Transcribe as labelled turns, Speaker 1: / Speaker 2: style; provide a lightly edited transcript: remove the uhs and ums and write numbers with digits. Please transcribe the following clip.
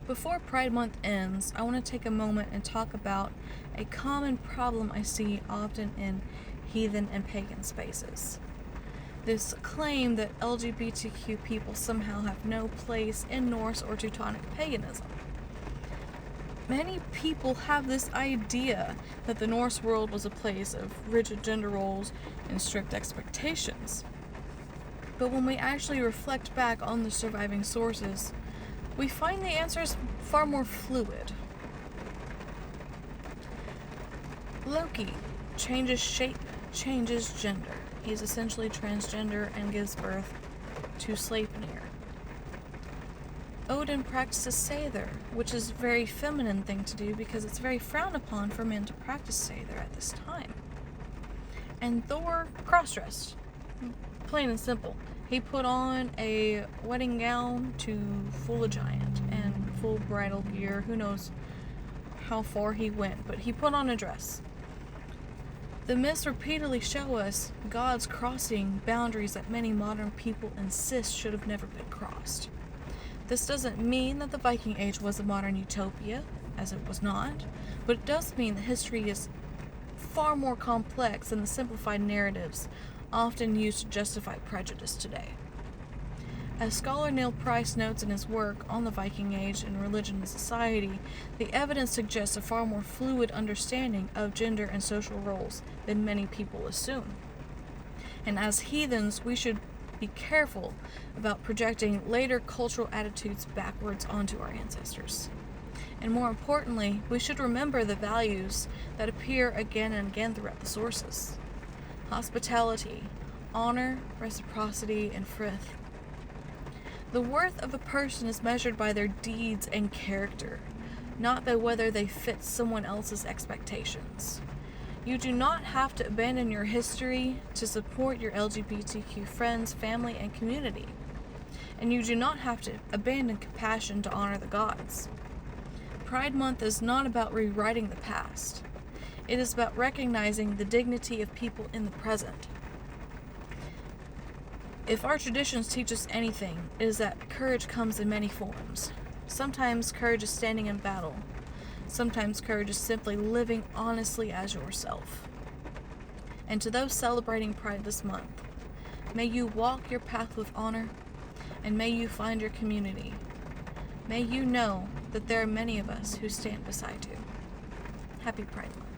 Speaker 1: Before Pride Month ends, I want to take a moment and talk about a common problem I see often in heathen and pagan spaces. This claim that LGBTQ people somehow have no place in Norse or Teutonic paganism. Many people have this idea that the Norse world was a place of rigid gender roles and strict expectations. But when we actually reflect back on the surviving sources, we find the answer is far more fluid. Loki changes shape, changes gender. He's essentially transgender and gives birth to Sleipnir. Odin practices Seidr, which is a very feminine thing to do because it's very frowned upon for men to practice Seidr at this time. And Thor cross-dressed. Plain and simple. He put on a wedding gown to fool a giant and full bridal gear. Who knows how far he went, but he put on a dress. The myths repeatedly show us gods crossing boundaries that many modern people insist should have never been crossed. This doesn't mean that the Viking Age was a modern utopia, as it was not, but it does mean that history is far more complex than the simplified narratives often used to justify prejudice today. As scholar Neil Price notes in his work on the Viking Age and religion and society, the evidence suggests a far more fluid understanding of gender and social roles than many people assume. And as heathens, we should be careful about projecting later cultural attitudes backwards onto our ancestors. And more importantly, we should remember the values that appear again and again throughout the sources. Hospitality, honor, reciprocity, and frith. The worth of a person is measured by their deeds and character, not by whether they fit someone else's expectations. You do not have to abandon your history to support your LGBTQ friends, family, and community. And you do not have to abandon compassion to honor the gods. Pride Month is not about rewriting the past. It is about recognizing the dignity of people in the present. If our traditions teach us anything, it is that courage comes in many forms. Sometimes courage is standing in battle. Sometimes courage is simply living honestly as yourself. And to those celebrating Pride this month, may you walk your path with honor, and may you find your community. May you know that there are many of us who stand beside you. Happy Pride Month.